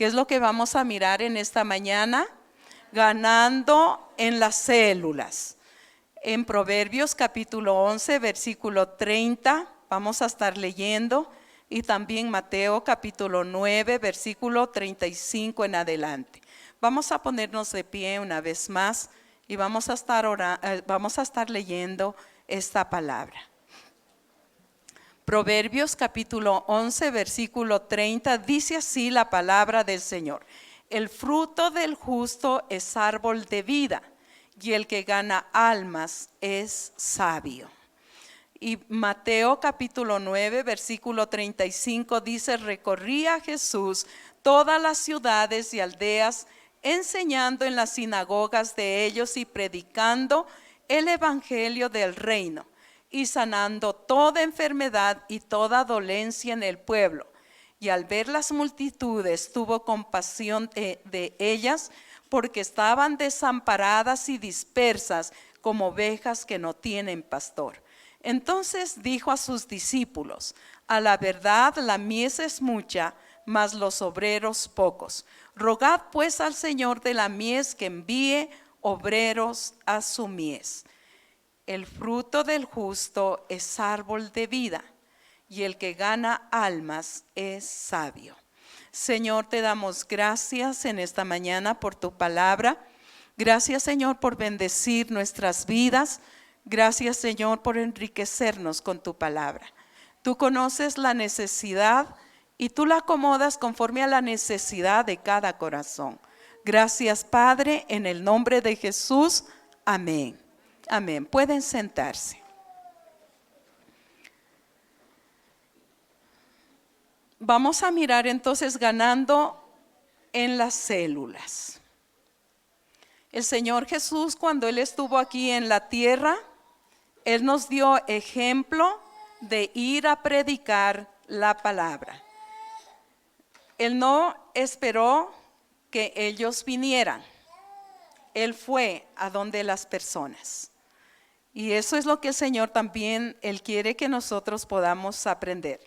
¿Qué es lo que vamos a mirar en esta mañana? Ganando en las células. En Proverbios capítulo 11, versículo 30, vamos a estar leyendo, y también Mateo capítulo 9, versículo 35 en adelante. Vamos a ponernos de pie una vez más y vamos a estar leyendo esta palabra. Proverbios capítulo 11, versículo 30, dice así la palabra del Señor: el fruto del justo es árbol de vida, y el que gana almas es sabio. Y Mateo capítulo 9, versículo 35 dice: recorría Jesús todas las ciudades y aldeas, enseñando en las sinagogas de ellos y predicando el evangelio del reino, y sanando toda enfermedad y toda dolencia en el pueblo. Y al ver las multitudes tuvo compasión de ellas, porque estaban desamparadas y dispersas como ovejas que no tienen pastor. Entonces dijo a sus discípulos: a la verdad la mies es mucha, mas los obreros pocos. Rogad pues al Señor de la mies que envíe obreros a su mies. El fruto del justo es árbol de vida, y el que gana almas es sabio. Señor, te damos gracias en esta mañana por tu palabra. Gracias, Señor, por bendecir nuestras vidas. Gracias, Señor, por enriquecernos con tu palabra. Tú conoces la necesidad y tú la acomodas conforme a la necesidad de cada corazón. Gracias, Padre, en el nombre de Jesús. Amén. Amén. Pueden sentarse. Vamos a mirar entonces ganando en las células. El Señor Jesús, cuando Él estuvo aquí en la tierra, Él nos dio ejemplo de ir a predicar la palabra. Él no esperó que ellos vinieran. Él fue a donde las personas. Y eso es lo que el Señor también, Él quiere que nosotros podamos aprender.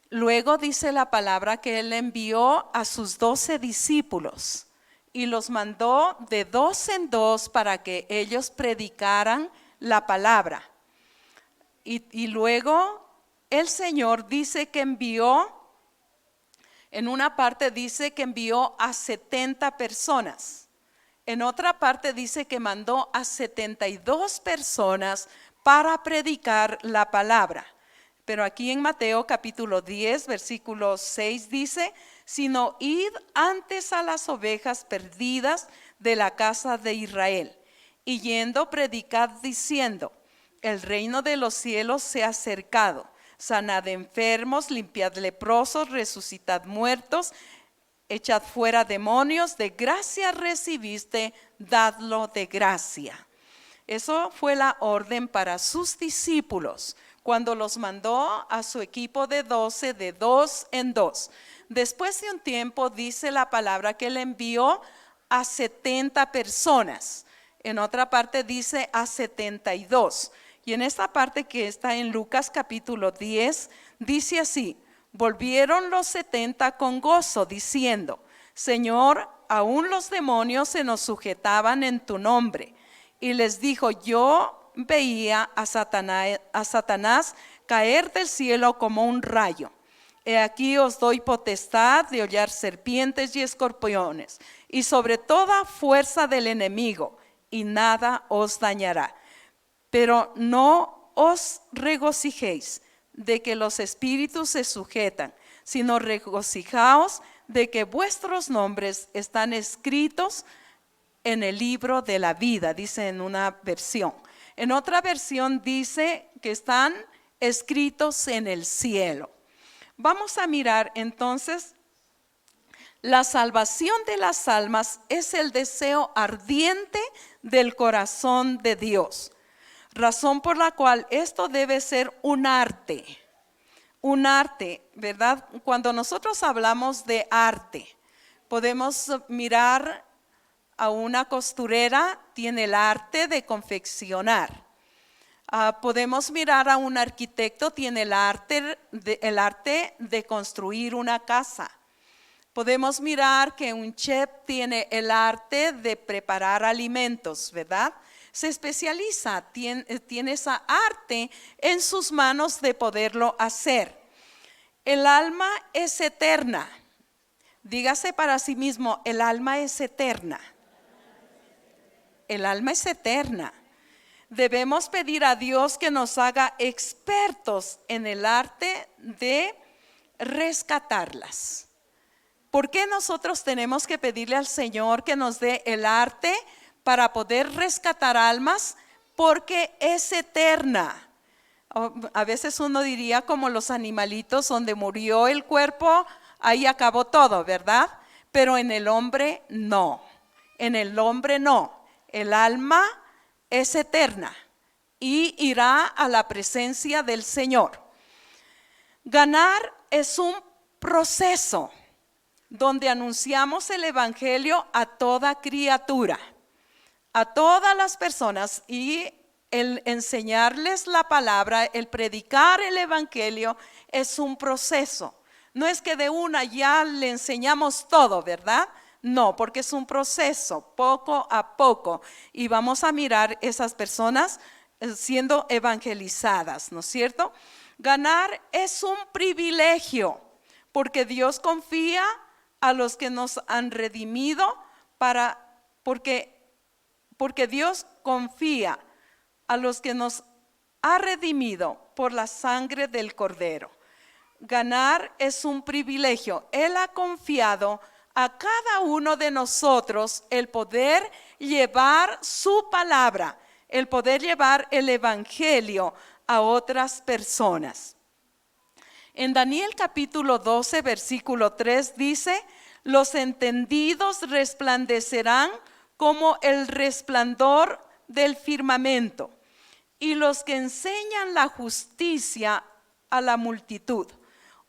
Luego dice la palabra que Él envió a sus 12 discípulos y los mandó de 2 en 2 para que ellos predicaran la palabra. Y luego el Señor dice que envió, en una parte dice que envió a 70 personas. En otra parte dice que mandó a 72 personas para predicar la palabra. Pero aquí en Mateo capítulo 10, versículo 6 dice: sino id antes a las ovejas perdidas de la casa de Israel, y yendo predicad diciendo: el reino de los cielos se ha acercado, sanad enfermos, limpiad leprosos, resucitad muertos, echad fuera demonios, de gracia recibiste, dadlo de gracia. Eso fue la orden para sus discípulos cuando los mandó a su equipo de 12, de 2 en 2. Después de un tiempo dice la palabra que Él envió a 70 personas. En otra parte dice a 72. Y en esta parte que está en Lucas capítulo 10, dice así: volvieron los 70 con gozo, diciendo: Señor, aún los demonios se nos sujetaban en tu nombre. Y les dijo: yo veía a Satanás caer del cielo como un rayo. He aquí os doy potestad de hollar serpientes y escorpiones, y sobre toda fuerza del enemigo, y nada os dañará. Pero no os regocijéis de que los espíritus se sujetan, sino regocijaos de que vuestros nombres están escritos en el libro de la vida, dice en una versión. En otra versión dice que están escritos en el cielo. Vamos a mirar entonces, la salvación de las almas es el deseo ardiente del corazón de Dios, razón por la cual esto debe ser un arte, ¿verdad? Cuando nosotros hablamos de arte, podemos mirar a una costurera, tiene el arte de confeccionar. Podemos mirar a un arquitecto, tiene el arte de construir una casa. Podemos mirar que un chef tiene el arte de preparar alimentos, ¿verdad? Se especializa, tiene esa arte en sus manos de poderlo hacer. El alma es eterna. Dígase para sí mismo, el alma es eterna. El alma es eterna. Debemos pedir a Dios que nos haga expertos en el arte de rescatarlas. ¿Por qué nosotros tenemos que pedirle al Señor que nos dé el arte para poder rescatar almas? Porque es eterna. A veces uno diría como los animalitos, donde murió el cuerpo, ahí acabó todo, ¿verdad? Pero en el hombre no. En el hombre no. El alma es eterna y irá a la presencia del Señor. Ganar es un proceso donde anunciamos el evangelio a toda criatura, a todas las personas, y el enseñarles la palabra, el predicar el evangelio es un proceso. No es que de una ya le enseñamos todo, ¿verdad? No, porque es un proceso, poco a poco, y vamos a mirar esas personas siendo evangelizadas, ¿no es cierto? Ganar es un privilegio, porque Dios confía a los que nos han redimido, porque Dios confía a los que nos ha redimido por la sangre del Cordero. Ganar es un privilegio. Él ha confiado a cada uno de nosotros el poder llevar su palabra, el poder llevar el evangelio a otras personas. En Daniel capítulo 12, versículo 3 dice: los entendidos resplandecerán como el resplandor del firmamento, y los que enseñan la justicia a la multitud,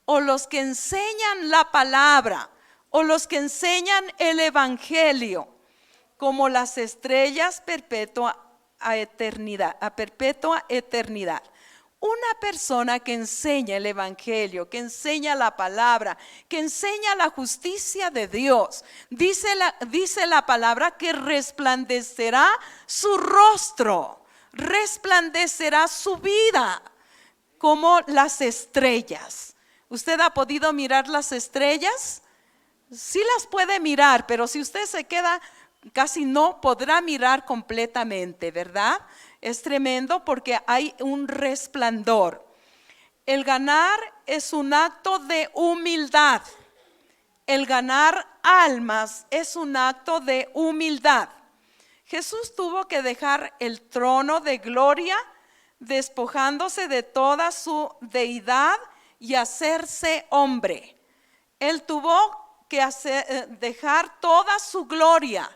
o los que enseñan la palabra, o los que enseñan el evangelio, como las estrellas a perpetua eternidad. Una persona que enseña el evangelio, que enseña la palabra, que enseña la justicia de Dios, dice la palabra que resplandecerá su rostro, resplandecerá su vida como las estrellas. ¿Usted ha podido mirar las estrellas? Sí las puede mirar, pero si usted se queda, casi no podrá mirar completamente, ¿verdad? Es tremendo porque hay un resplandor. El ganar es un acto de humildad. El ganar almas es un acto de humildad. Jesús tuvo que dejar el trono de gloria, despojándose de toda su deidad y hacerse hombre. Él tuvo que dejar toda su gloria.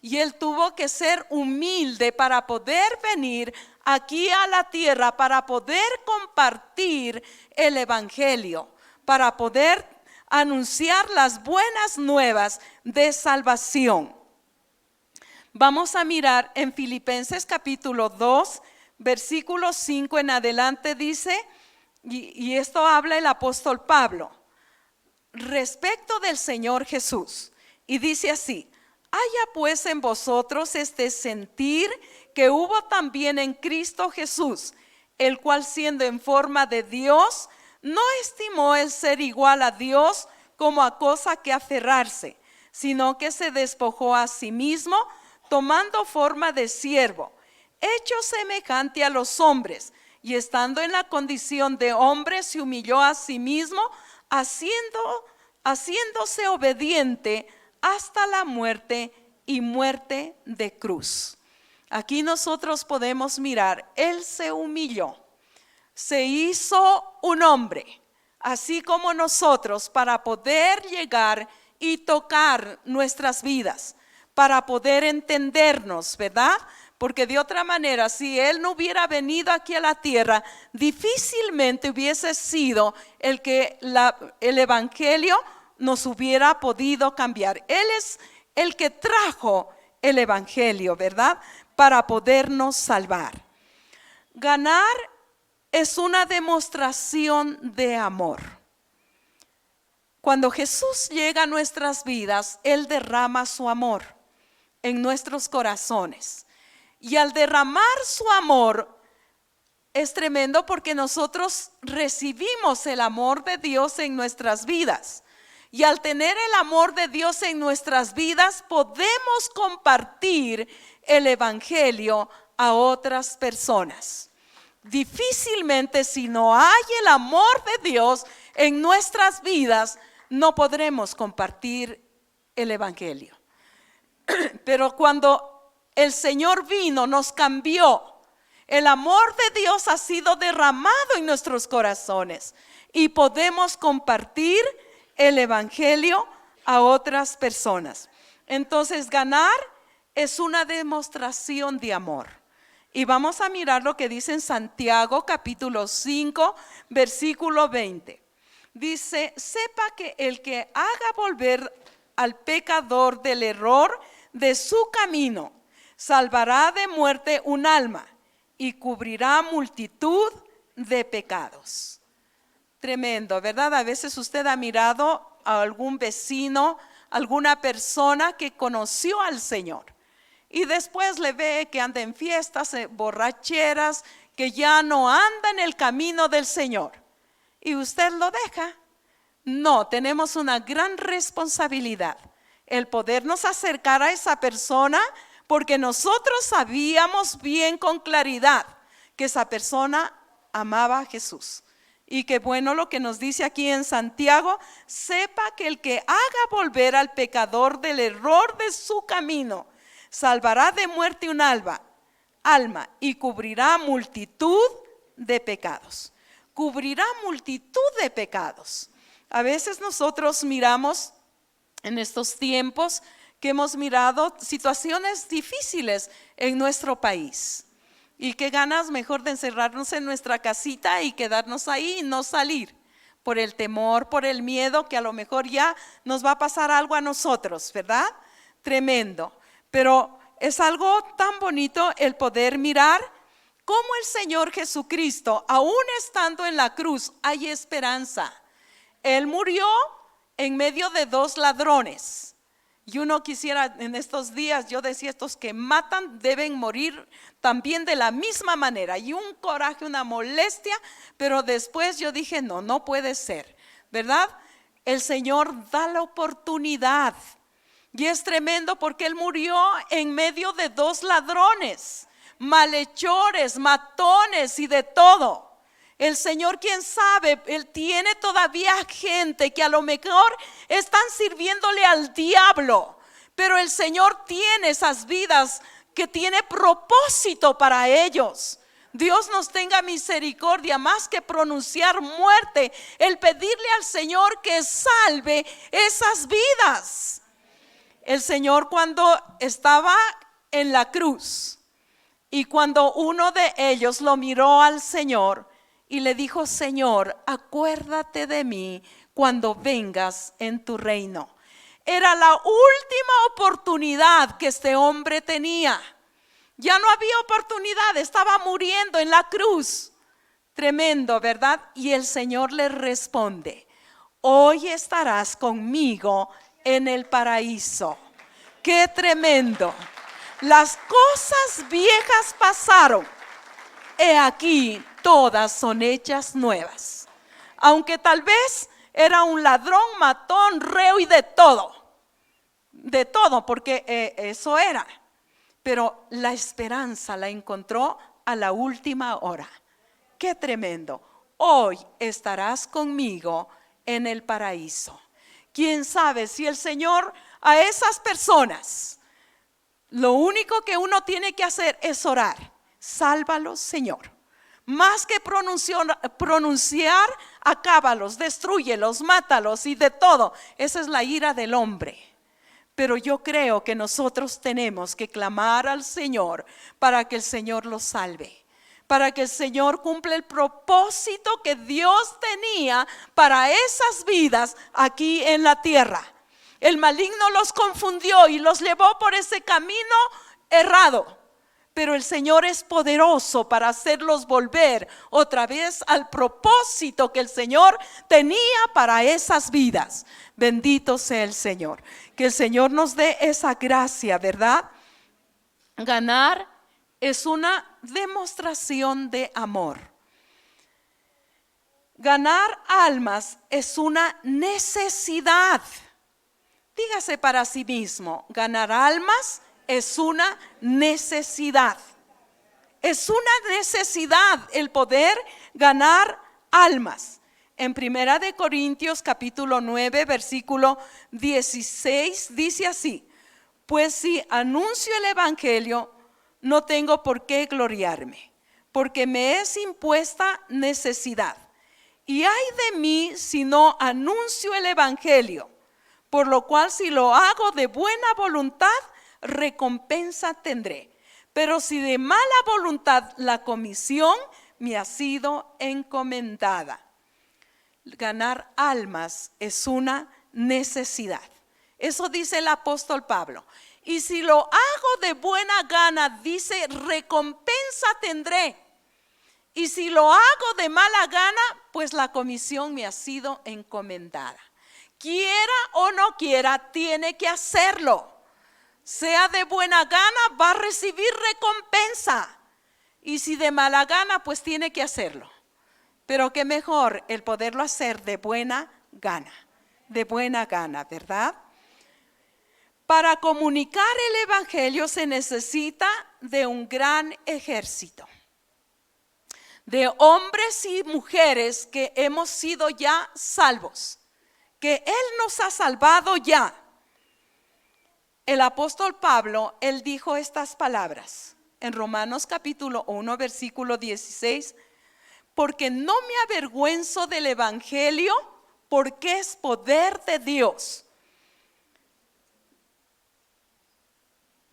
Y él tuvo que ser humilde para poder venir aquí a la tierra, para poder compartir el evangelio, para poder anunciar las buenas nuevas de salvación. Vamos a mirar en Filipenses capítulo 2, versículo 5 en adelante, dice, y esto habla el apóstol Pablo, respecto del Señor Jesús, y dice así: haya pues en vosotros este sentir que hubo también en Cristo Jesús, el cual siendo en forma de Dios, no estimó el ser igual a Dios como a cosa que aferrarse, sino que se despojó a sí mismo, tomando forma de siervo, hecho semejante a los hombres, y estando en la condición de hombre, se humilló a sí mismo, haciéndose obediente hasta la muerte y muerte de cruz. Aquí nosotros podemos mirar, él se humilló, se hizo un hombre, así como nosotros, para poder llegar y tocar nuestras vidas, para poder entendernos, ¿verdad? Porque de otra manera, si él no hubiera venido aquí a la tierra, difícilmente hubiese sido el que el evangelio nos hubiera podido cambiar. Él es el que trajo el evangelio, ¿verdad? Para podernos salvar. Ganar es una demostración de amor. Cuando Jesús llega a nuestras vidas, Él derrama su amor en nuestros corazones. Y al derramar su amor, es tremendo porque nosotros recibimos el amor de Dios en nuestras vidas. Y al tener el amor de Dios en nuestras vidas, podemos compartir el evangelio a otras personas. Difícilmente, si no hay el amor de Dios en nuestras vidas, no podremos compartir el evangelio. Pero cuando el Señor vino, nos cambió. El amor de Dios ha sido derramado en nuestros corazones y podemos compartir el evangelio a otras personas. Entonces, ganar es una demostración de amor. Y vamos a mirar lo que dice en Santiago capítulo 5, versículo 20. Dice: sepa que el que haga volver al pecador del error de su camino, salvará de muerte un alma y cubrirá multitud de pecados. Tremendo, ¿verdad? A veces usted ha mirado a algún vecino, alguna persona que conoció al Señor y después le ve que anda en fiestas, borracheras, que ya no anda en el camino del Señor, y usted lo deja. No, tenemos una gran responsabilidad, el podernos acercar a esa persona, porque nosotros sabíamos bien con claridad que esa persona amaba a Jesús. Y qué bueno lo que nos dice aquí en Santiago: sepa que el que haga volver al pecador del error de su camino, salvará de muerte un alma y cubrirá multitud de pecados. Cubrirá multitud de pecados. A veces nosotros miramos en estos tiempos que hemos mirado situaciones difíciles en nuestro país. Y qué ganas mejor de encerrarnos en nuestra casita y quedarnos ahí y no salir, por el temor, por el miedo que a lo mejor ya nos va a pasar algo a nosotros, ¿verdad? Tremendo. Pero es algo tan bonito el poder mirar cómo el Señor Jesucristo, aún estando en la cruz, hay esperanza. Él murió en medio de dos ladrones. Y uno quisiera en estos días, yo decía, estos que matan deben morir también de la misma manera. Y un coraje, una molestia, pero después yo dije, no puede ser, ¿verdad? El Señor da la oportunidad. Y es tremendo porque Él murió en medio de dos ladrones, malhechores, matones y de todo. El Señor, quién sabe, Él tiene todavía gente que a lo mejor están sirviéndole al diablo, pero el Señor tiene esas vidas que tiene propósito para ellos. Dios nos tenga misericordia, más que pronunciar muerte, el pedirle al Señor que salve esas vidas. El Señor, cuando estaba en la cruz y cuando uno de ellos lo miró al Señor y le dijo: Señor, acuérdate de mí cuando vengas en tu reino. Era la última oportunidad que este hombre tenía. Ya no había oportunidad, estaba muriendo en la cruz. Tremendo, ¿verdad? Y el Señor le responde: hoy estarás conmigo en el paraíso. ¡Qué tremendo! Las cosas viejas pasaron, he aquí todas son hechas nuevas. Aunque tal vez era un ladrón, matón, reo y de todo, porque eso era. Pero la esperanza la encontró a la última hora. ¡Qué tremendo! Hoy estarás conmigo en el paraíso. ¿Quién sabe si el Señor a esas personas, lo único que uno tiene que hacer es orar? Sálvalos, Señor. Más que pronunciar, acábalos, destrúyelos, mátalos y de todo. Esa es la ira del hombre. Pero yo creo que nosotros tenemos que clamar al Señor para que el Señor los salve, para que el Señor cumpla el propósito que Dios tenía para esas vidas aquí en la tierra. El maligno los confundió y los llevó por ese camino errado. pero el Señor es poderoso para hacerlos volver otra vez al propósito que el Señor tenía para esas vidas. Bendito sea el Señor. Que el Señor nos dé esa gracia, ¿verdad? Ganar es una demostración de amor. Ganar almas es una necesidad. Dígase para sí mismo, ganar almas es una necesidad. Es una necesidad el poder ganar almas. En Primera de Corintios capítulo 9 versículo 16 dice así: pues si anuncio el evangelio, no tengo por qué gloriarme, porque me es impuesta necesidad. Y ay de mí si no anuncio el evangelio, por lo cual si lo hago de buena voluntad, recompensa tendré. Pero si de mala voluntad, la comisión me ha sido encomendada. Ganar almas es una necesidad. Eso dice el apóstol Pablo. Y si lo hago de buena gana, dice, recompensa tendré. Y si lo hago de mala gana, pues la comisión me ha sido encomendada. Quiera o no quiera, tiene que hacerlo. Sea de buena gana, va a recibir recompensa. Y si de mala gana, pues tiene que hacerlo. Pero qué mejor el poderlo hacer de buena gana. De buena gana, ¿verdad? Para comunicar el evangelio se necesita de un gran ejército. De hombres y mujeres que hemos sido ya salvos. Que Él nos ha salvado ya. El apóstol Pablo, él dijo estas palabras en Romanos capítulo 1 versículo 16: porque no me avergüenzo del evangelio, porque es poder de Dios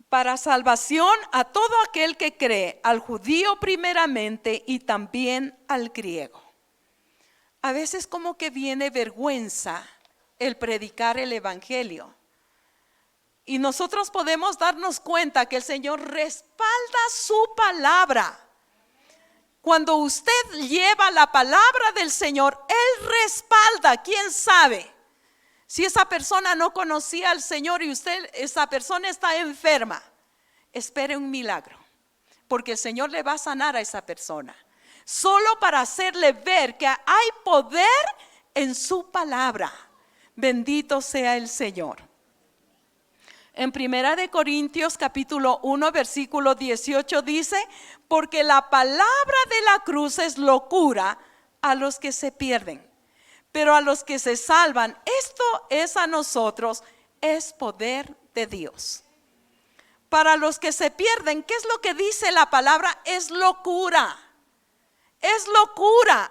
para salvación a todo aquel que cree, al judío primeramente y también al griego. A veces como que viene vergüenza el predicar el evangelio. Y nosotros podemos darnos cuenta que el Señor respalda su palabra. Cuando usted lleva la palabra del Señor, Él respalda. ¿Quién sabe? Si esa persona no conocía al Señor y esa persona está enferma, espere un milagro, porque el Señor le va a sanar a esa persona. Solo para hacerle ver que hay poder en su palabra. Bendito sea el Señor. En Primera de Corintios capítulo 1 versículo 18 dice: porque la palabra de la cruz es locura a los que se pierden, pero a los que se salvan, esto es a nosotros, es poder de Dios. Para los que se pierden, ¿qué es lo que dice la palabra? Es locura. Es locura.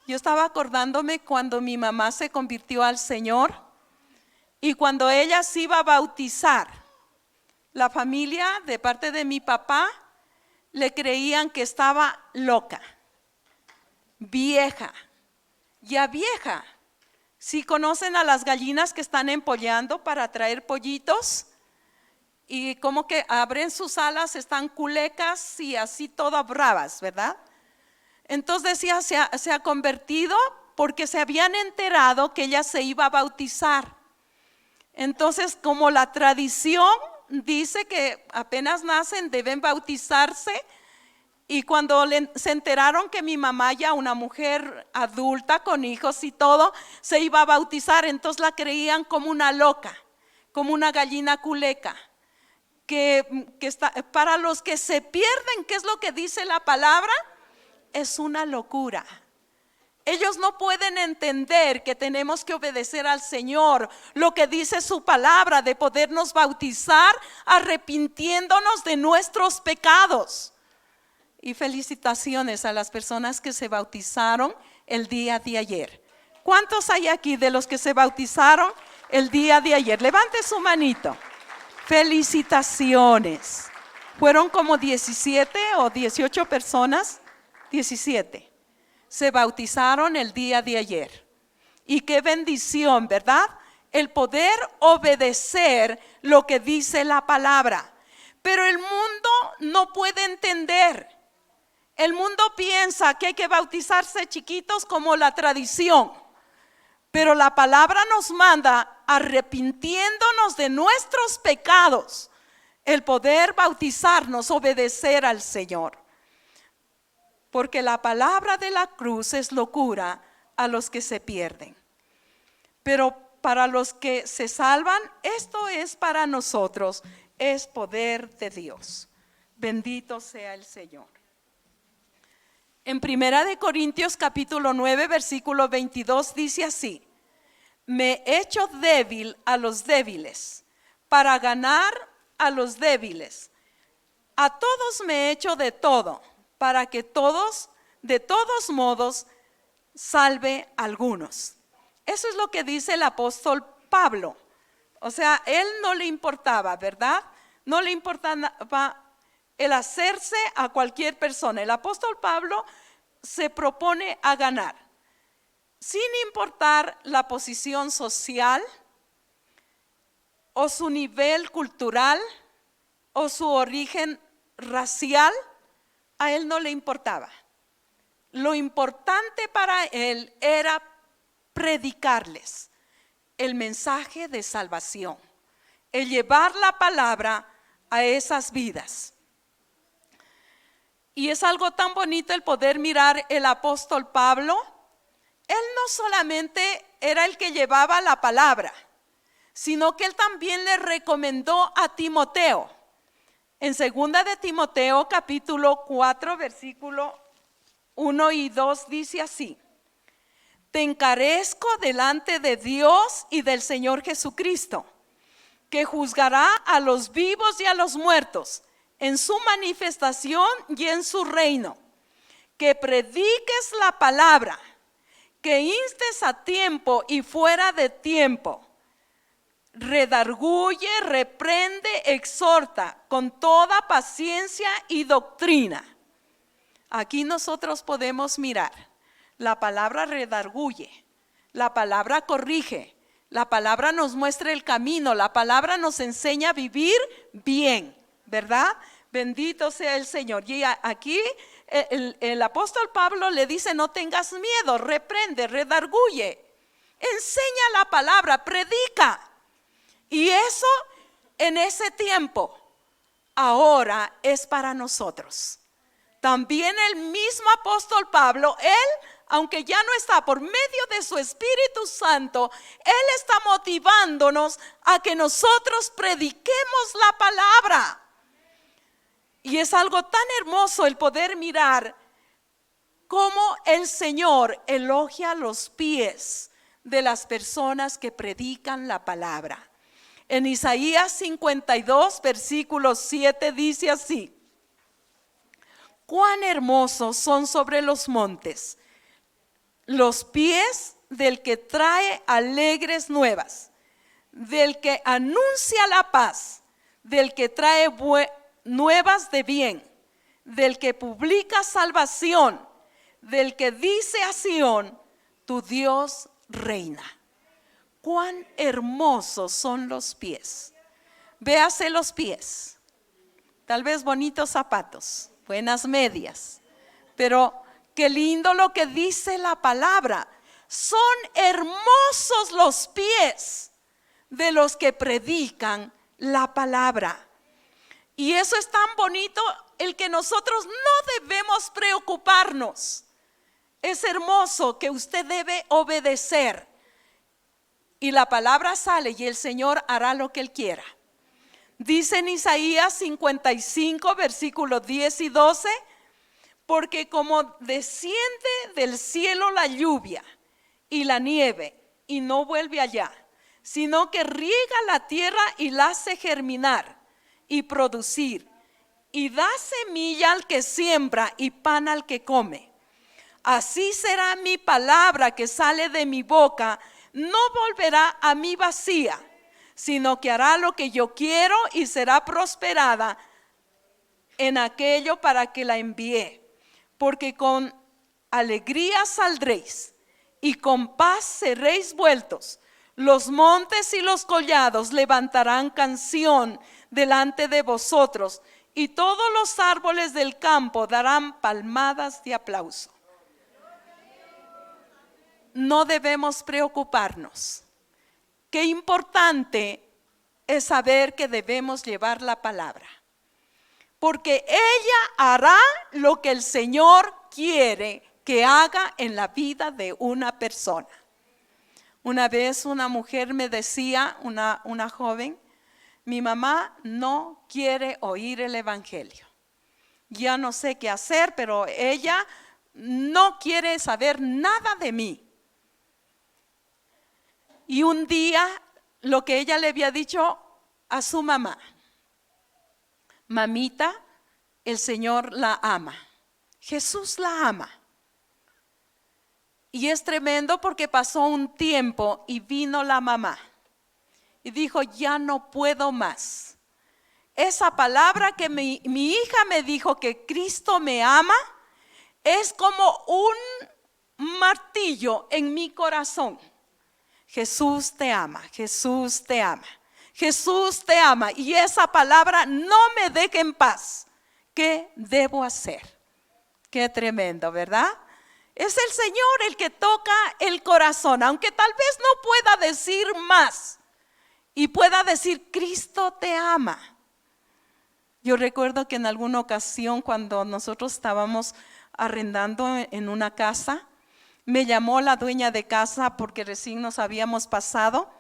Yo estaba acordándome cuando mi mamá se convirtió al Señor. Y cuando ella se iba a bautizar, la familia de parte de mi papá le creían que estaba loca, vieja, ya vieja. Si conocen a las gallinas que están empollando para traer pollitos y como que abren sus alas, están culecas y así todas bravas, ¿verdad? Entonces decía, se ha convertido porque se habían enterado que ella se iba a bautizar. Entonces, como la tradición dice que apenas nacen deben bautizarse, y cuando se enteraron que mi mamá, ya una mujer adulta con hijos y todo, se iba a bautizar, entonces la creían como una loca, como una gallina culeca, que está, para los que se pierden, ¿qué es lo que dice la palabra? Es una locura. Ellos no pueden entender que tenemos que obedecer al Señor, lo que dice su palabra, de podernos bautizar arrepintiéndonos de nuestros pecados. Y felicitaciones a las personas que se bautizaron el día de ayer. ¿Cuántos hay aquí de los que se bautizaron el día de ayer? Levante su manito. Felicitaciones. Fueron como 17 o 18 personas, 17. Se bautizaron el día de ayer. Y qué bendición, ¿verdad? El poder obedecer lo que dice la palabra. Pero el mundo no puede entender. El mundo piensa que hay que bautizarse chiquitos como la tradición. Pero la palabra nos manda, arrepintiéndonos de nuestros pecados, el poder bautizarnos, obedecer al Señor. Porque la palabra de la cruz es locura a los que se pierden. Pero para los que se salvan, esto es para nosotros, es poder de Dios. Bendito sea el Señor. En 1 Corintios capítulo 9 versículo 22 dice así: me he hecho débil a los débiles, para ganar a los débiles. A todos me he hecho de todo, para que todos, de todos modos, salve a algunos. Eso es lo que dice el apóstol Pablo. O sea, él no le importaba, ¿verdad? No le importaba el hacerse a cualquier persona. El apóstol Pablo se propone a ganar, sin importar la posición social o su nivel cultural o su origen racial. A él no le importaba. Lo importante para él era predicarles el mensaje de salvación, el llevar la palabra a esas vidas. Y es algo tan bonito el poder mirar el apóstol Pablo. Él no solamente era el que llevaba la palabra, sino que él también le recomendó a Timoteo. En 2 de Timoteo capítulo 4 versículo 1 y 2 dice así: te encarezco delante de Dios y del Señor Jesucristo, que juzgará a los vivos y a los muertos en su manifestación y en su reino, que prediques la palabra, que instes a tiempo y fuera de tiempo, redarguye, reprende, exhorta con toda paciencia y doctrina. Aquí nosotros podemos mirar, la palabra redarguye, la palabra corrige, la palabra nos muestra el camino, la palabra nos enseña a vivir bien, ¿verdad? Bendito sea el Señor. Y aquí el apóstol Pablo le dice: no tengas miedo, reprende, redarguye, enseña la palabra, predica. Y eso en ese tiempo ahora es para nosotros. También el mismo apóstol Pablo, él, aunque ya no está, por medio de su Espíritu Santo, él está motivándonos a que nosotros prediquemos la palabra. Y es algo tan hermoso el poder mirar cómo el Señor elogia los pies de las personas que predican la palabra. En Isaías 52 versículo 7 dice así: cuán hermosos son sobre los montes los pies del que trae alegres nuevas, del que anuncia la paz, del que trae nuevas de bien, del que publica salvación, del que dice a Sión: tu Dios reina. Cuán hermosos son los pies. Véase los pies, tal vez bonitos zapatos, buenas medias, pero qué lindo lo que dice la palabra. Son hermosos los pies de los que predican la palabra. Y eso es tan bonito, el que nosotros no debemos preocuparnos. Es hermoso que usted debe obedecer. Y la palabra sale y el Señor hará lo que Él quiera. Dice en Isaías 55 versículos 10 y 12: porque como desciende del cielo la lluvia y la nieve y no vuelve allá, sino que riega la tierra y la hace germinar y producir, y da semilla al que siembra y pan al que come, así será mi palabra que sale de mi boca. No volverá a mí vacía, sino que hará lo que yo quiero y será prosperada en aquello para que la envié. Porque con alegría saldréis y con paz seréis vueltos. Los montes y los collados levantarán canción delante de vosotros, y todos los árboles del campo darán palmadas de aplauso. No debemos preocuparnos. Qué importante es saber que debemos llevar la palabra, porque ella hará lo que el Señor quiere que haga en la vida de una persona. Una vez una mujer me decía, una joven, mi mamá no quiere oír el evangelio. Ya no sé qué hacer, pero ella no quiere saber nada de mí. Y un día lo que ella le había dicho a su mamá: mamita, el Señor la ama, Jesús la ama. Y es tremendo porque pasó un tiempo y vino la mamá y dijo: ya no puedo más. Esa palabra que mi hija me dijo, que Cristo me ama, es como un martillo en mi corazón. Jesús te ama, Jesús te ama, Jesús te ama, y esa palabra no me deja en paz. ¿Qué debo hacer? Qué tremendo, ¿verdad? Es el Señor el que toca el corazón, aunque tal vez no pueda decir más y pueda decir: Cristo te ama. Yo recuerdo que en alguna ocasión, cuando nosotros estábamos arrendando en una casa, me llamó la dueña de casa porque recién nos habíamos pasado,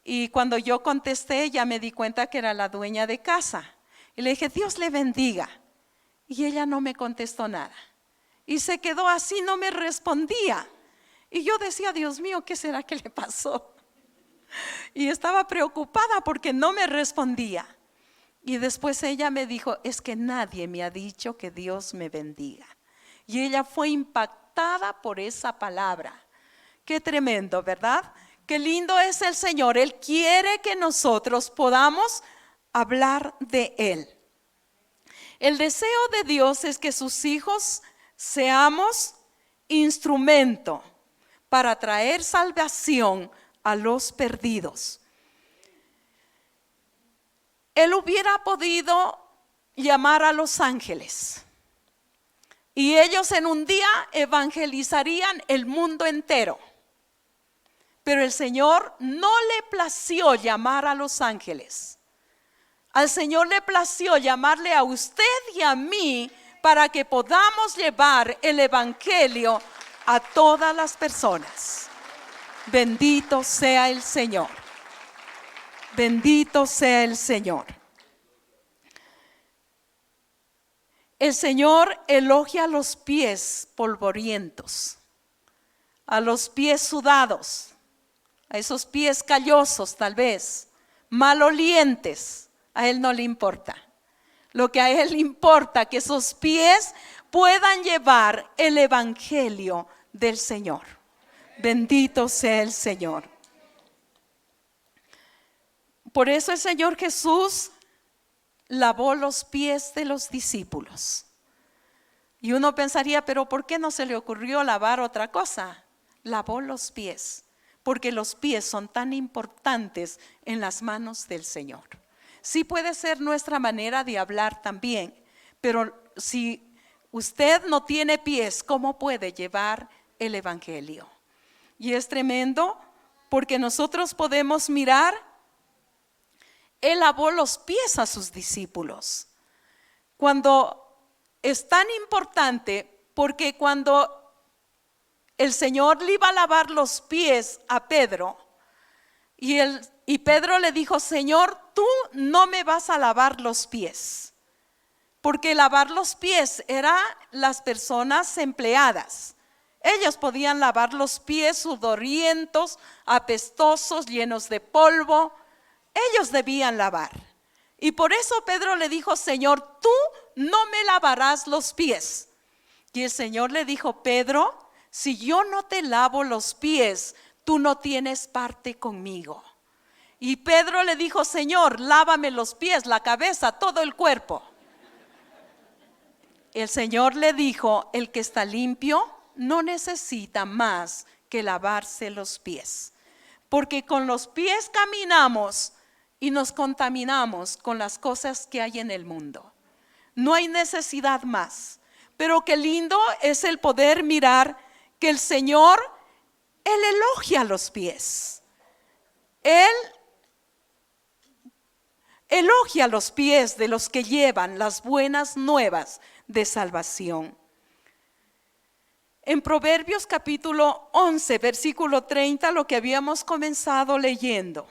y cuando yo contesté ya me di cuenta que era la dueña de casa, y le dije: Dios le bendiga, y ella no me contestó nada. Y se quedó así, no me respondía. Y yo decía: Dios mío, ¿qué será que le pasó? Y estaba preocupada porque no me respondía. Y después ella me dijo: es que nadie me ha dicho que Dios me bendiga. Y ella fue impactada por esa palabra. Qué tremendo, ¿verdad? Qué lindo es el Señor. Él quiere que nosotros podamos hablar de Él. El deseo de Dios es que sus hijos seamos instrumento para traer salvación a los perdidos. Él hubiera podido llamar a los ángeles y ellos en un día evangelizarían el mundo entero, pero el Señor no le plació llamar a los ángeles. Al Señor le plació llamarle a usted y a mí para que podamos llevar el evangelio a todas las personas. Bendito sea el Señor. Bendito sea el Señor. El Señor elogia los pies polvorientos, a los pies sudados, a esos pies callosos tal vez, malolientes. A Él no le importa. Lo que a Él le importa, que esos pies puedan llevar el evangelio del Señor. Bendito sea el Señor. Por eso el Señor Jesús lavó los pies de los discípulos. Y uno pensaría: pero ¿por qué no se le ocurrió lavar otra cosa? Lavó los pies, porque los pies son tan importantes en las manos del Señor. Sí puede ser nuestra manera de hablar también, pero si usted no tiene pies, ¿cómo puede llevar el evangelio? Y es tremendo porque nosotros podemos mirar. Él lavó los pies a sus discípulos. Cuando es tan importante, porque cuando el Señor le iba a lavar los pies a Pedro, y Pedro le dijo: Señor, tú no me vas a lavar los pies, porque lavar los pies era las personas empleadas. Ellos podían lavar los pies sudorientos, apestosos, llenos de polvo. Ellos debían lavar. Y por eso Pedro le dijo: Señor, tú no me lavarás los pies. Y el Señor le dijo: Pedro, si yo no te lavo los pies, tú no tienes parte conmigo. Y Pedro le dijo: Señor, lávame los pies, la cabeza, todo el cuerpo. El Señor le dijo: el que está limpio no necesita más que lavarse los pies, porque con los pies caminamos y nos contaminamos con las cosas que hay en el mundo. No hay necesidad más. Pero qué lindo es el poder mirar que el Señor, Él elogia los pies. Él elogia los pies de los que llevan las buenas nuevas de salvación. En Proverbios capítulo 11, versículo 30, lo que habíamos comenzado leyendo.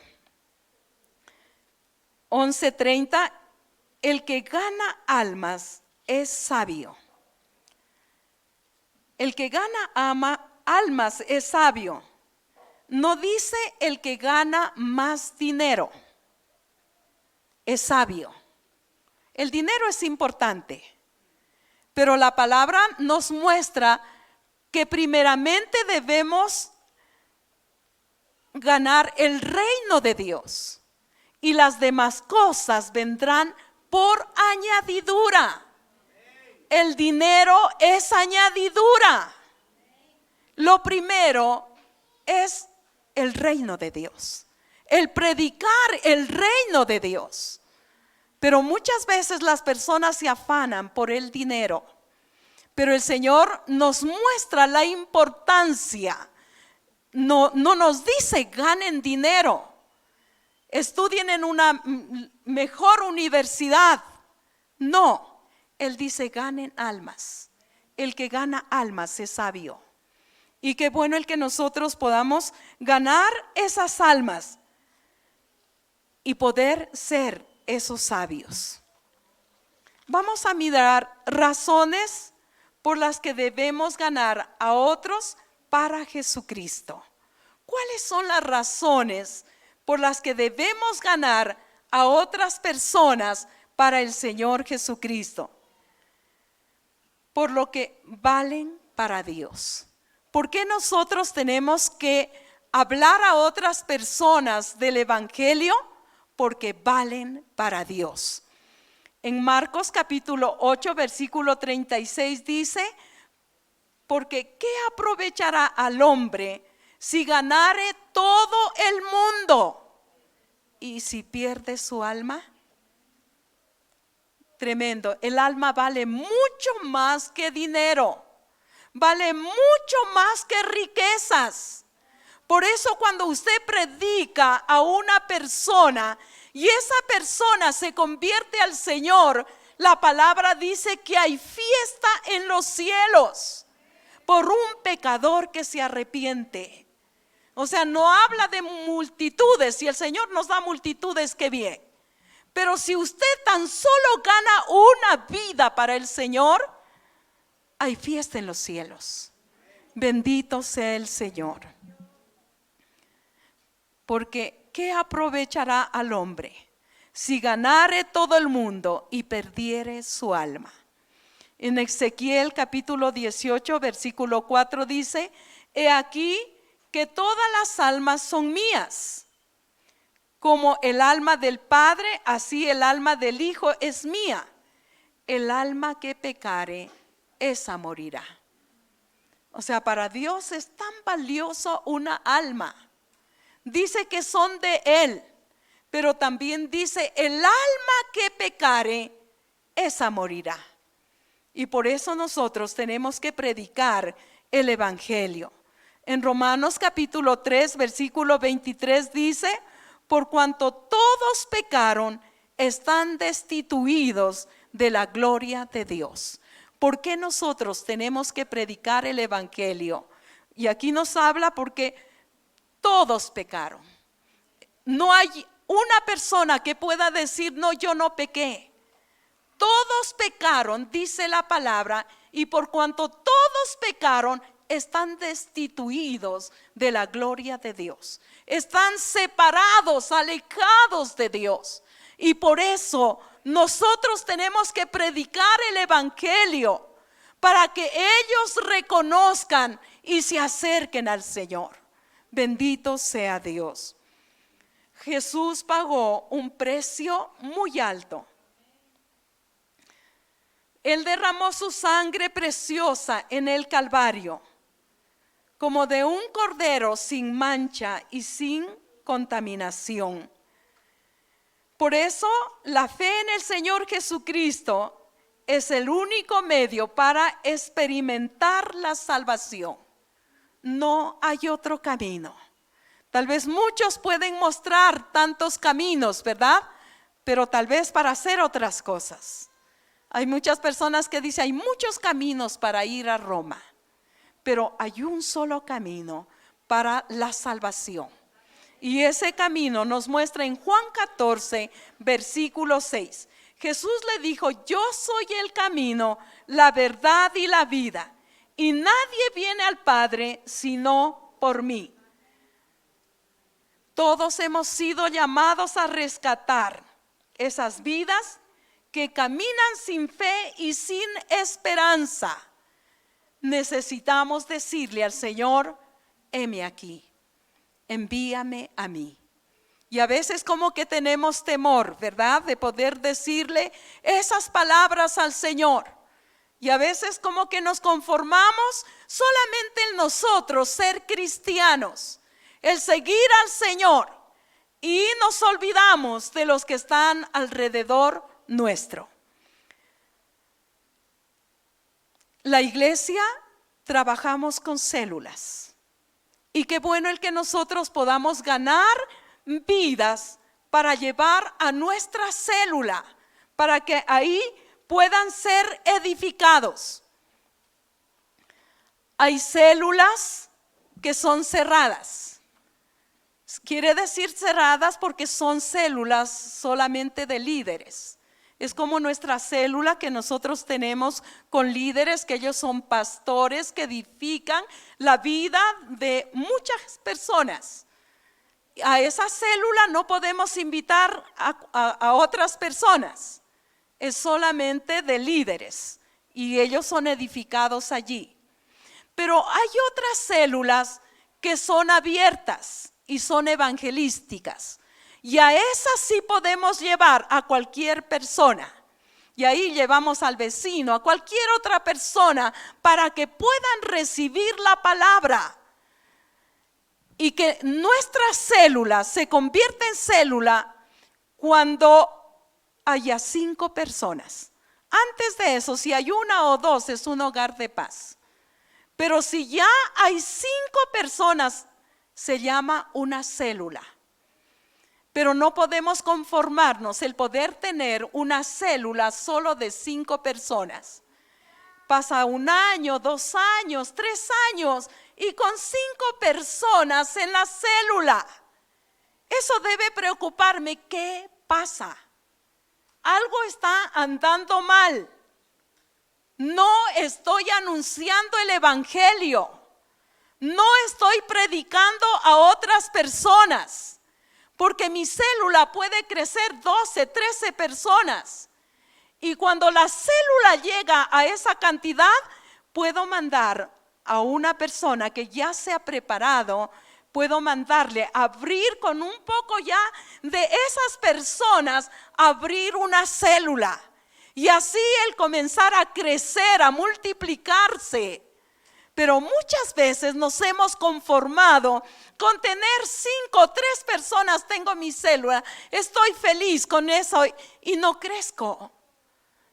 11:30, el que gana almas es sabio. El que gana almas es sabio. No dice el que gana más dinero. Es sabio. El dinero es importante, pero la palabra nos muestra que primeramente debemos ganar el reino de Dios y las demás cosas vendrán por añadidura. El dinero es añadidura. Lo primero es el reino de Dios, el predicar el reino de Dios. Pero muchas veces las personas se afanan por el dinero. Pero el Señor nos muestra la importancia. No nos dice ganen dinero, estudien en una mejor universidad. No, Él dice ganen almas. El que gana almas es sabio. Y qué bueno el que nosotros podamos ganar esas almas y poder ser esos sabios. Vamos a mirar razones por las que debemos ganar a otros para Jesucristo. ¿Cuáles son las razones por las que debemos ganar a otras personas para el Señor Jesucristo? Por lo que valen para Dios. ¿Por qué nosotros tenemos que hablar a otras personas del Evangelio? Porque valen para Dios. En Marcos capítulo 8, versículo 36 dice, porque ¿qué aprovechará al hombre si ganare todo el mundo y si pierde su alma? Tremendo, el alma vale mucho más que dinero, vale mucho más que riquezas. Por eso cuando usted predica a una persona y esa persona se convierte al Señor, la palabra dice que hay fiesta en los cielos por un pecador que se arrepiente. O sea, no habla de multitudes. Si el Señor nos da multitudes, qué bien. Pero si usted tan solo gana una vida para el Señor, hay fiesta en los cielos. Bendito sea el Señor. Porque ¿qué aprovechará al hombre si ganare todo el mundo y perdiere su alma? En Ezequiel capítulo 18 versículo 4 dice, he aquí que todas las almas son mías. Como el alma del Padre, así el alma del Hijo es mía. El alma que pecare, esa morirá. O sea, para Dios es tan valioso una alma. Dice que son de Él, pero también dice, el alma que pecare, esa morirá. Y por eso nosotros tenemos que predicar el Evangelio. En Romanos capítulo 3, versículo 23 dice, por cuanto todos pecaron, están destituidos de la gloria de Dios. ¿Por qué nosotros tenemos que predicar el Evangelio? Y aquí nos habla porque todos pecaron. No hay una persona que pueda decir, no, yo no pequé. Todos pecaron, dice la palabra, y por cuanto todos pecaron, están destituidos de la gloria de Dios. Están separados, alejados de Dios. Y por eso nosotros tenemos que predicar el Evangelio para que ellos reconozcan y se acerquen al Señor. Bendito sea Dios. Jesús pagó un precio muy alto. Él derramó su sangre preciosa en el Calvario, como de un cordero sin mancha y sin contaminación. Por eso la fe en el Señor Jesucristo es el único medio para experimentar la salvación. No hay otro camino. Tal vez muchos pueden mostrar tantos caminos, ¿verdad? Pero tal vez para hacer otras cosas. Hay muchas personas que dicen, hay muchos caminos para ir a Roma, pero hay un solo camino para la salvación. Y ese camino nos muestra en Juan 14, versículo 6. Jesús le dijo, yo soy el camino, la verdad y la vida, y nadie viene al Padre sino por mí. Todos hemos sido llamados a rescatar esas vidas que caminan sin fe y sin esperanza. Necesitamos decirle al Señor, heme aquí, envíame a mí. Y a veces como que tenemos temor, ¿verdad? De poder decirle esas palabras al Señor. Y a veces como que nos conformamos solamente en nosotros ser cristianos, el seguir al Señor, y nos olvidamos de los que están alrededor nuestro. La iglesia trabajamos con células. Y qué bueno el que nosotros podamos ganar vidas para llevar a nuestra célula, para que ahí puedan ser edificados. Hay células que son cerradas. Quiere decir cerradas porque son células solamente de líderes. Es como nuestra célula que nosotros tenemos con líderes, que ellos son pastores que edifican la vida de muchas personas. A esa célula no podemos invitar a otras personas. Es solamente de líderes y ellos son edificados allí. Pero hay otras células que son abiertas y son evangelísticas. Y a esas sí podemos llevar a cualquier persona. Y ahí llevamos al vecino, a cualquier otra persona, para que puedan recibir la palabra. Y que nuestra célula se convierta en célula cuando haya 5 personas. Antes de eso, si hay 1 o 2, es un hogar de paz. Pero si ya hay 5 personas, se llama una célula. Pero no podemos conformarnos el poder tener una célula solo de 5 personas. Pasa 1 año, 2 años, 3 años y con 5 personas en la célula. Eso debe preocuparme. ¿Qué pasa? Algo está andando mal. No estoy anunciando el evangelio. No estoy predicando a otras personas. Porque mi célula puede crecer 12, 13 personas. Y cuando la célula llega a esa cantidad, puedo mandar a una persona que ya se ha preparado, puedo mandarle a abrir con un poco ya de esas personas, abrir una célula. Y así el comenzar a crecer, a multiplicarse. Pero muchas veces nos hemos conformado con tener 5, 3 personas. Tengo mi célula, estoy feliz con eso y no crezco.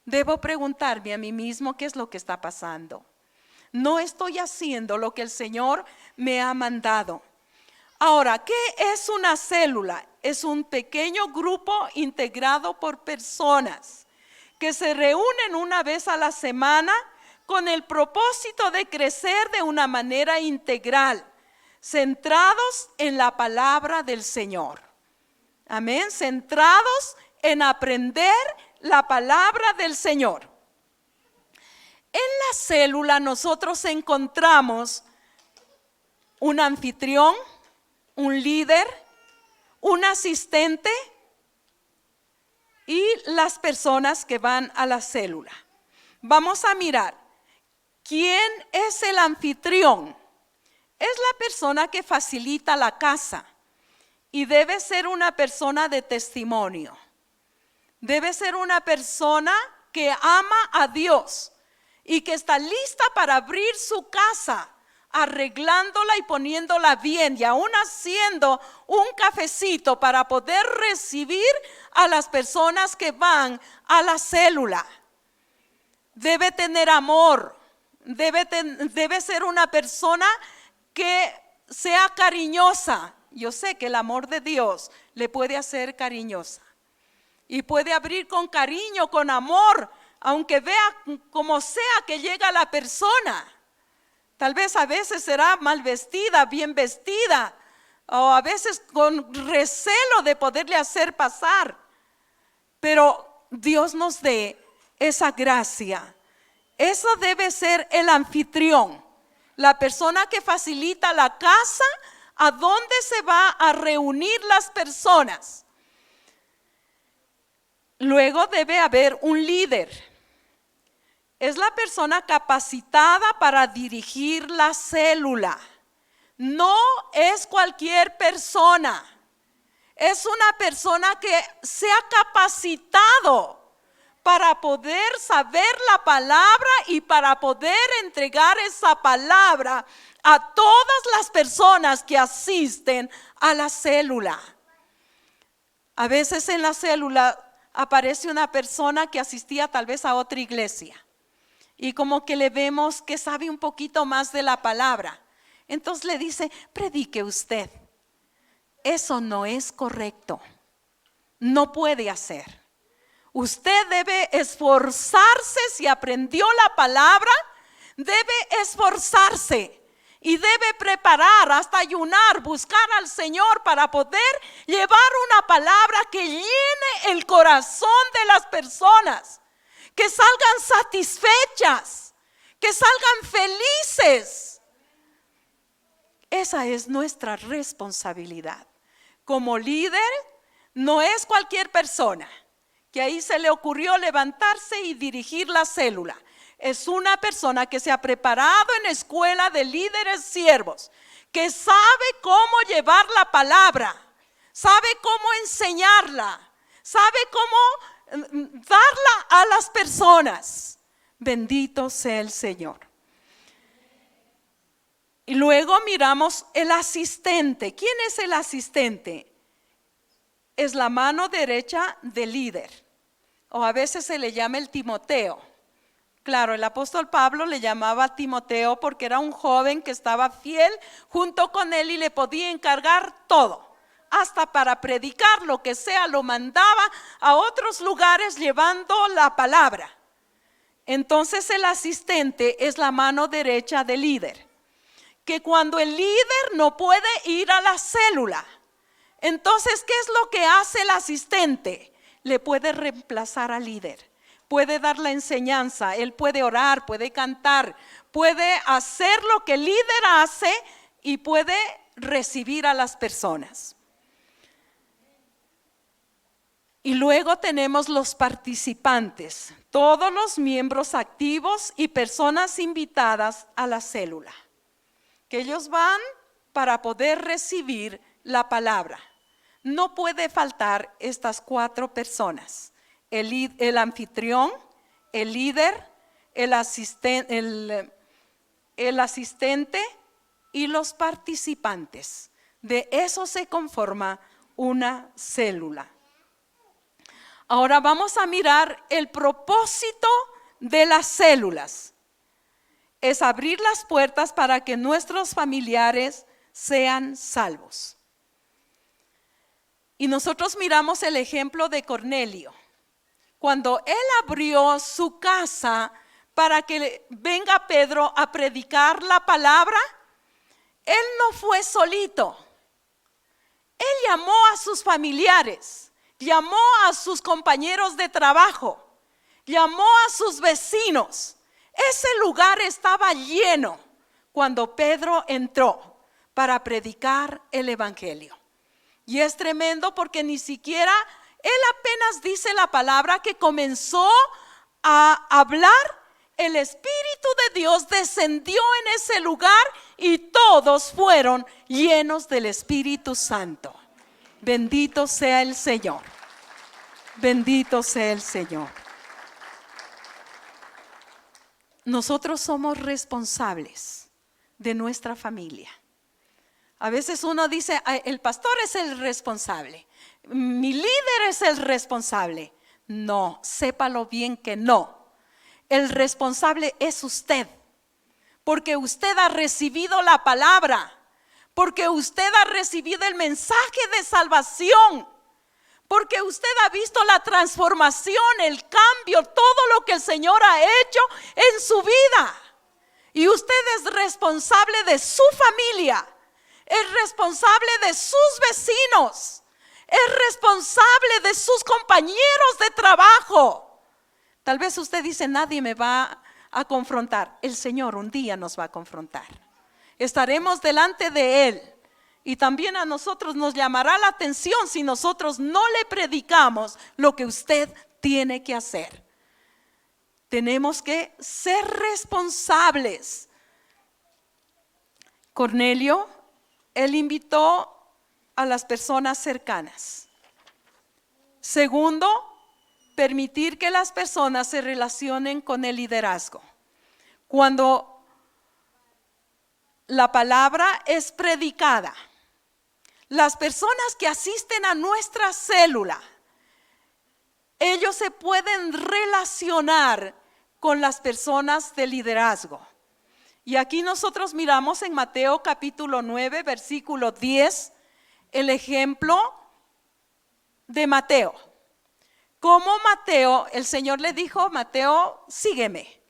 Debo preguntarme a mí mismo qué es lo que está pasando. No estoy haciendo lo que el Señor me ha mandado. Ahora, ¿qué es una célula? Es un pequeño grupo integrado por personas que se reúnen una vez a la semana con el propósito de crecer de una manera integral, centrados en la palabra del Señor. Amén, centrados en aprender la palabra del Señor. En la célula nosotros encontramos un anfitrión, un líder, un asistente y las personas que van a la célula. Vamos a mirar. ¿Quién es el anfitrión? Es la persona que facilita la casa y debe ser una persona de testimonio. Debe ser una persona que ama a Dios y que está lista para abrir su casa arreglándola y poniéndola bien, y aún haciendo un cafecito para poder recibir a las personas que van a la célula. Debe tener amor, debe ser una persona que sea cariñosa. Yo sé que el amor de Dios le puede hacer cariñosa y puede abrir con cariño, con amor, aunque vea como sea que llega la persona. Tal vez a veces será mal vestida, bien vestida, o a veces con recelo de poderle hacer pasar. Pero Dios nos dé esa gracia. Eso debe ser el anfitrión, la persona que facilita la casa a donde se va a reunir las personas. Luego debe haber un líder. Es la persona capacitada para dirigir la célula. No es cualquier persona. Es una persona que se ha capacitado para poder saber la palabra y para poder entregar esa palabra a todas las personas que asisten a la célula. A veces en la célula aparece una persona que asistía tal vez a otra iglesia y como que le vemos que sabe un poquito más de la palabra. Entonces le dice: predique usted. Eso no es correcto. No puede hacer. Usted debe esforzarse. Si aprendió la palabra, debe esforzarse y debe preparar, hasta ayunar, buscar al Señor para poder llevar una palabra que llene el corazón de las personas, que salgan satisfechas, que salgan felices. Esa es nuestra responsabilidad. Como líder, no es cualquier persona que ahí se le ocurrió levantarse y dirigir la célula. Es una persona que se ha preparado en escuela de líderes siervos, que sabe cómo llevar la palabra, sabe cómo enseñarla, sabe cómo darla a las personas. Bendito sea el Señor. Y luego miramos el asistente. ¿Quién es el asistente? Es la mano derecha del líder, o a veces se le llama el Timoteo. Claro, el apóstol Pablo le llamaba Timoteo porque era un joven que estaba fiel junto con él y le podía encargar todo, hasta para predicar, lo que sea, lo mandaba a otros lugares llevando la palabra. Entonces el asistente es la mano derecha del líder, que cuando el líder no puede ir a la célula, entonces, ¿qué es lo que hace el asistente? Le puede reemplazar al líder, puede dar la enseñanza, él puede orar, puede cantar, puede hacer lo que el líder hace y puede recibir a las personas. Y luego tenemos los participantes, todos los miembros activos y personas invitadas a la célula, que ellos van para poder recibir la palabra. No puede faltar estas 4 personas: el anfitrión, el líder, el asistente y los participantes. De eso se conforma una célula. Ahora vamos a mirar el propósito de las células. Es abrir las puertas para que nuestros familiares sean salvos. Y nosotros miramos el ejemplo de Cornelio. Cuando él abrió su casa para que venga Pedro a predicar la palabra, él no fue solito. Él llamó a sus familiares, llamó a sus compañeros de trabajo, llamó a sus vecinos. Ese lugar estaba lleno cuando Pedro entró para predicar el evangelio. Y es tremendo porque ni siquiera él apenas dice la palabra que comenzó a hablar, el Espíritu de Dios descendió en ese lugar y todos fueron llenos del Espíritu Santo. Bendito sea el Señor. Bendito sea el Señor. Nosotros somos responsables de nuestra familia. A veces uno dice, el pastor es el responsable, mi líder es el responsable. No, sépalo bien que no. El responsable es usted, porque usted ha recibido la palabra, porque usted ha recibido el mensaje de salvación, porque usted ha visto la transformación, el cambio, todo lo que el Señor ha hecho en su vida. Y usted es responsable de su familia, es responsable de sus vecinos, es responsable de sus compañeros de trabajo. Tal vez usted dice, nadie me va a confrontar. El Señor un día nos va a confrontar. Estaremos delante de Él. Y también a nosotros nos llamará la atención si nosotros no le predicamos lo que usted tiene que hacer. Tenemos que ser responsables. Cornelio, él invitó a las personas cercanas. Segundo, permitir que las personas se relacionen con el liderazgo. Cuando la palabra es predicada, las personas que asisten a nuestra célula, ellos se pueden relacionar con las personas de liderazgo. Y aquí nosotros miramos en Mateo capítulo 9, versículo 10, el ejemplo de Mateo. Como Mateo, el Señor le dijo, Mateo, sígueme.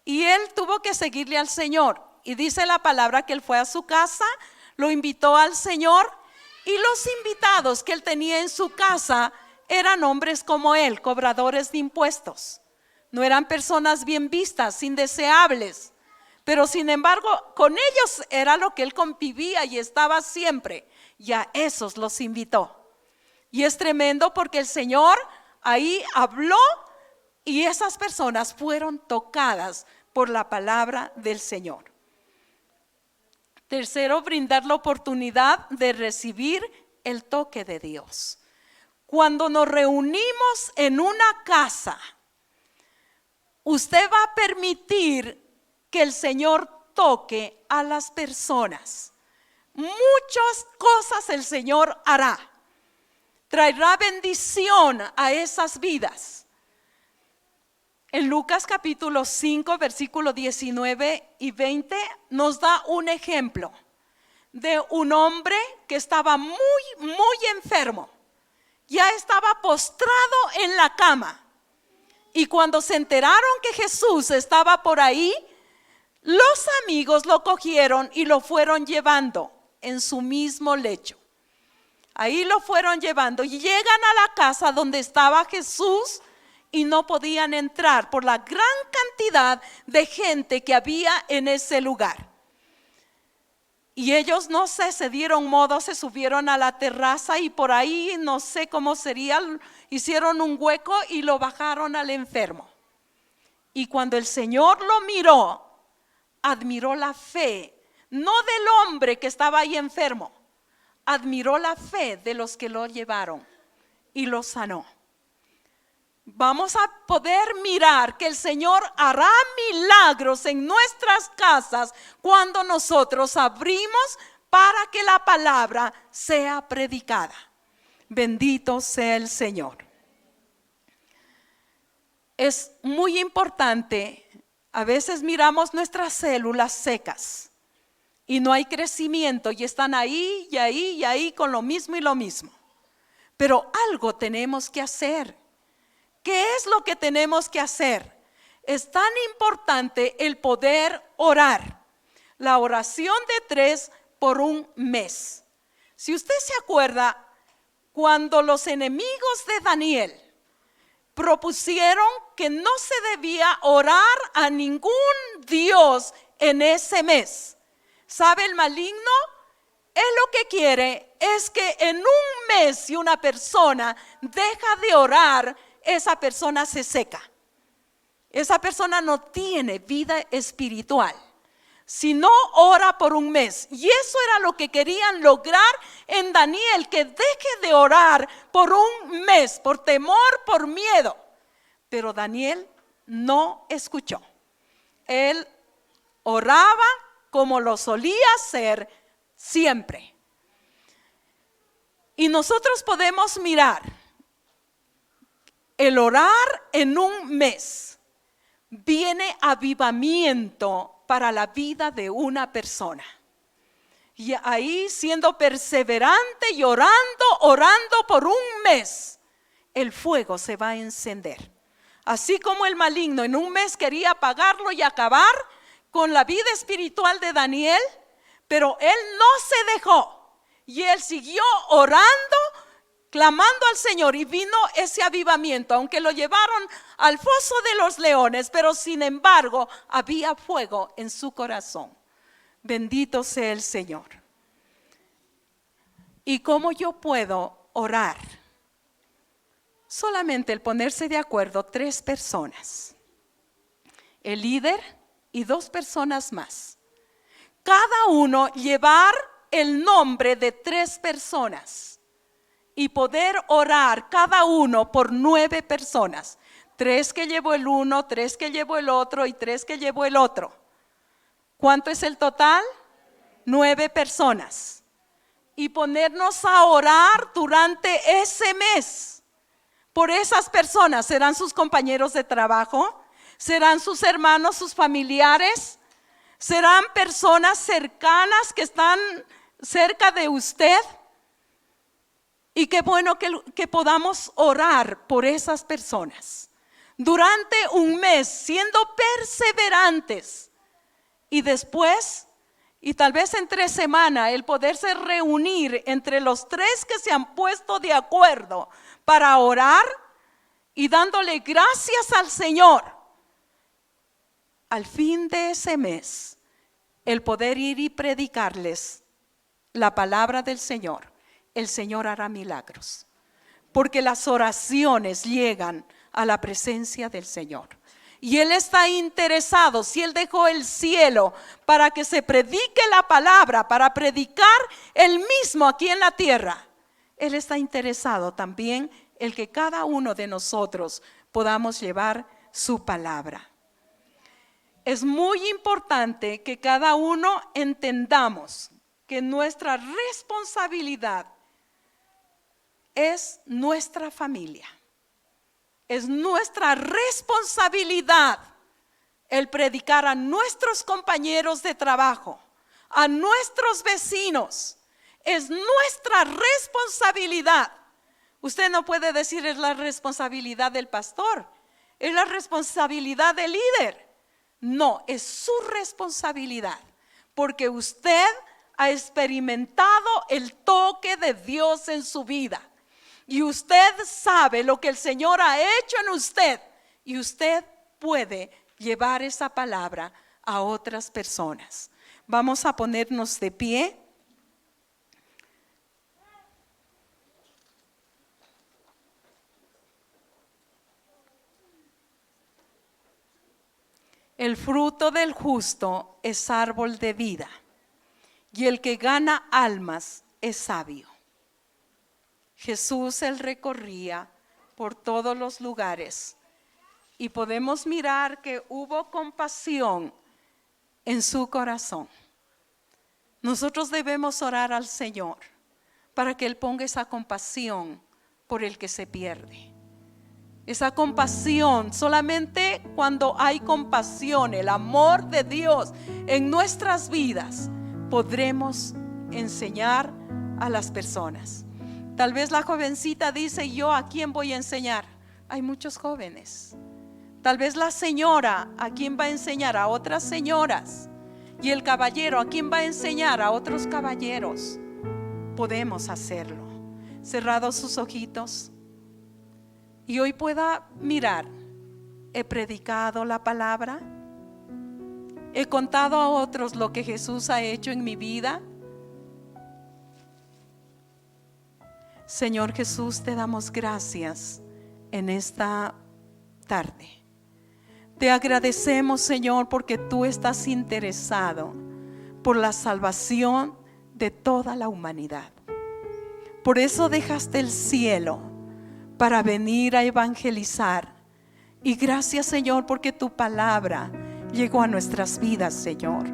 Y él tuvo que seguirle al Señor. Y dice la palabra que él fue a su casa, lo invitó al Señor. Y los invitados que él tenía en su casa eran hombres como él, cobradores de impuestos. No eran personas bien vistas, indeseables. Pero sin embargo, con ellos era lo que él convivía y estaba siempre. Y a esos los invitó. Y es tremendo porque el Señor ahí habló y esas personas fueron tocadas por la palabra del Señor. Tercero, brindar la oportunidad de recibir el toque de Dios. Cuando nos reunimos en una casa, usted va a permitir que el Señor toque a las personas. Muchas cosas el Señor hará. Traerá bendición a esas vidas. En Lucas capítulo 5, versículos 19 y 20 nos da un ejemplo de un hombre que estaba muy enfermo. Ya estaba postrado en la cama. Y cuando se enteraron que Jesús estaba por ahí, los amigos lo cogieron y lo fueron llevando en su mismo lecho. Ahí lo fueron llevando y llegan a la casa donde estaba Jesús y no podían entrar por la gran cantidad de gente que había en ese lugar. Y ellos no sé, se dieron modo, se subieron a la terraza y por ahí no sé cómo sería, hicieron un hueco y lo bajaron al enfermo. Y cuando el Señor lo miró, admiró la fe, no del hombre que estaba ahí enfermo, admiró la fe de los que lo llevaron y lo sanó. Vamos a poder mirar que el Señor hará milagros en nuestras casas cuando nosotros abrimos para que la palabra sea predicada. Bendito sea el Señor. Es muy importante, a veces miramos nuestras células secas y no hay crecimiento y están ahí y ahí y ahí con lo mismo y lo mismo. Pero algo tenemos que hacer. ¿Qué es lo que tenemos que hacer? Es tan importante el poder orar. La oración de 3 por un mes. Si usted se acuerda, cuando los enemigos de Daniel propusieron que no se debía orar a ningún Dios en ese mes. ¿Sabe el maligno? Él lo que quiere es que en un mes si una persona deja de orar, esa persona se seca. Esa persona no tiene vida espiritual. Si no ora por un mes. Y eso era lo que querían lograr en Daniel, que deje de orar por un mes, por temor, por miedo. Pero Daniel no escuchó. Él oraba como lo solía hacer siempre. Y nosotros podemos mirar el orar en un mes. Viene avivamiento para la vida de una persona. Y ahí, siendo perseverante y orando por un mes, el fuego se va a encender. Así como el maligno en un mes quería apagarlo y acabar con la vida espiritual de Daniel, pero él no se dejó y él siguió orando, clamando al Señor, y vino ese avivamiento, aunque lo llevaron al foso de los leones, pero sin embargo había fuego en su corazón. Bendito sea el Señor. ¿Y cómo yo puedo orar? Solamente el ponerse de acuerdo 3 personas, el líder y 2 personas más. Cada uno llevar el nombre de 3 personas y poder orar cada uno por 9 personas. 3 que llevó el uno, 3 que llevó el otro y 3 que llevó el otro. ¿Cuánto es el total? 9 personas. Y ponernos a orar durante ese mes por esas personas. Serán sus compañeros de trabajo, serán sus hermanos, sus familiares, serán personas cercanas que están cerca de usted. Y qué bueno que podamos orar por esas personas durante un mes, siendo perseverantes. Y después, y tal vez entre semana, el poderse reunir entre los 3 que se han puesto de acuerdo para orar y dándole gracias al Señor. Al fin de ese mes, el poder ir y predicarles la palabra del Señor. El Señor hará milagros, porque las oraciones llegan a la presencia del Señor. Y Él está interesado, si Él dejó el cielo para que se predique la palabra, para predicar Él mismo aquí en la tierra, Él está interesado también en que cada uno de nosotros podamos llevar su palabra. Es muy importante que cada uno entendamos que nuestra responsabilidad es nuestra familia. Es nuestra responsabilidad el predicar a nuestros compañeros de trabajo, a nuestros vecinos. Es nuestra responsabilidad. Usted no puede decir es la responsabilidad del pastor, es la responsabilidad del líder. No, es su responsabilidad, porque usted ha experimentado el toque de Dios en su vida. Y usted sabe lo que el Señor ha hecho en usted. Y usted puede llevar esa palabra a otras personas. Vamos a ponernos de pie. El fruto del justo es árbol de vida, y el que gana almas es sabio. Jesús, Él recorría por todos los lugares y podemos mirar que hubo compasión en su corazón. Nosotros debemos orar al Señor para que Él ponga esa compasión por el que se pierde. Esa compasión, solamente cuando hay compasión, el amor de Dios en nuestras vidas, podremos enseñar a las personas. Tal vez la jovencita dice: ¿yo a quién voy a enseñar? Hay muchos jóvenes. Tal vez la señora, ¿a quién va a enseñar? A otras señoras. Y el caballero, ¿a quién va a enseñar? A otros caballeros. Podemos hacerlo. Cerrados sus ojitos. Y hoy pueda mirar, he predicado la palabra, he contado a otros lo que Jesús ha hecho en mi vida. Señor Jesús, te damos gracias en esta tarde. Te agradecemos, Señor, porque tú estás interesado por la salvación de toda la humanidad. Por eso dejaste el cielo para venir a evangelizar. Y gracias, Señor, porque tu palabra llegó a nuestras vidas, Señor.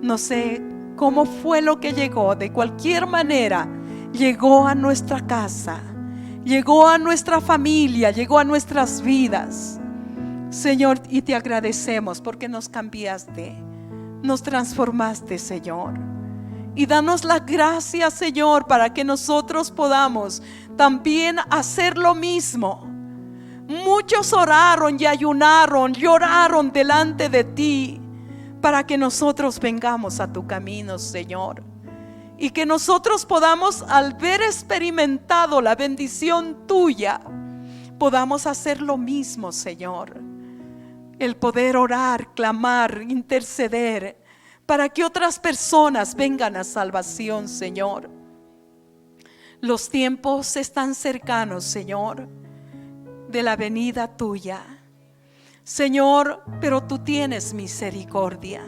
No sé cómo fue lo que llegó, de cualquier manera llegó a nuestra casa, llegó a nuestra familia, llegó a nuestras vidas, Señor, y te agradecemos porque nos cambiaste, nos transformaste, Señor. Y danos la gracia, Señor, para que nosotros podamos también hacer lo mismo. Muchos oraron y ayunaron, lloraron delante de ti, para que nosotros vengamos a tu camino, Señor. Y que nosotros podamos, al ver experimentado la bendición tuya, podamos hacer lo mismo, Señor. El poder orar, clamar, interceder, para que otras personas vengan a salvación, Señor. Los tiempos están cercanos, Señor, de la venida tuya, Señor, pero tú tienes misericordia.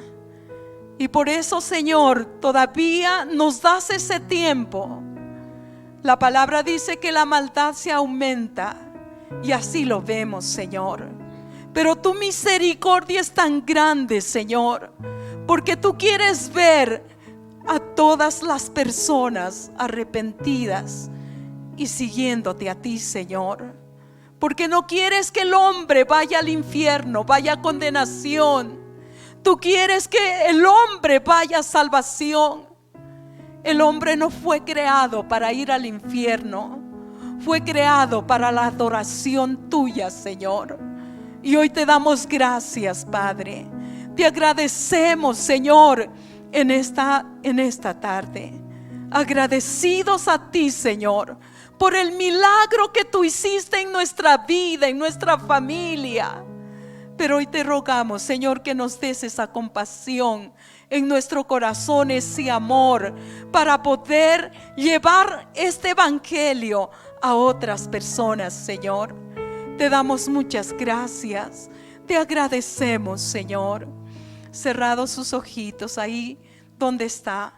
Y por eso, Señor, todavía nos das ese tiempo. La palabra dice que la maldad se aumenta, y así lo vemos, Señor. Pero tu misericordia es tan grande, Señor, porque tú quieres ver a todas las personas arrepentidas y siguiéndote a ti, Señor. Porque no quieres que el hombre vaya al infierno, vaya a condenación. Tú quieres que el hombre vaya a salvación. El hombre no fue creado para ir al infierno, fue creado para la adoración tuya, Señor. Y hoy te damos gracias, Padre. Te agradecemos, Señor, en esta tarde. Agradecidos a ti, Señor, por el milagro que tú hiciste en nuestra vida, en nuestra familia. Pero hoy te rogamos, Señor, que nos des esa compasión en nuestro corazón, ese amor, para poder llevar este evangelio a otras personas, Señor. Te damos muchas gracias. Te agradecemos, Señor. Cerrados sus ojitos ahí donde está.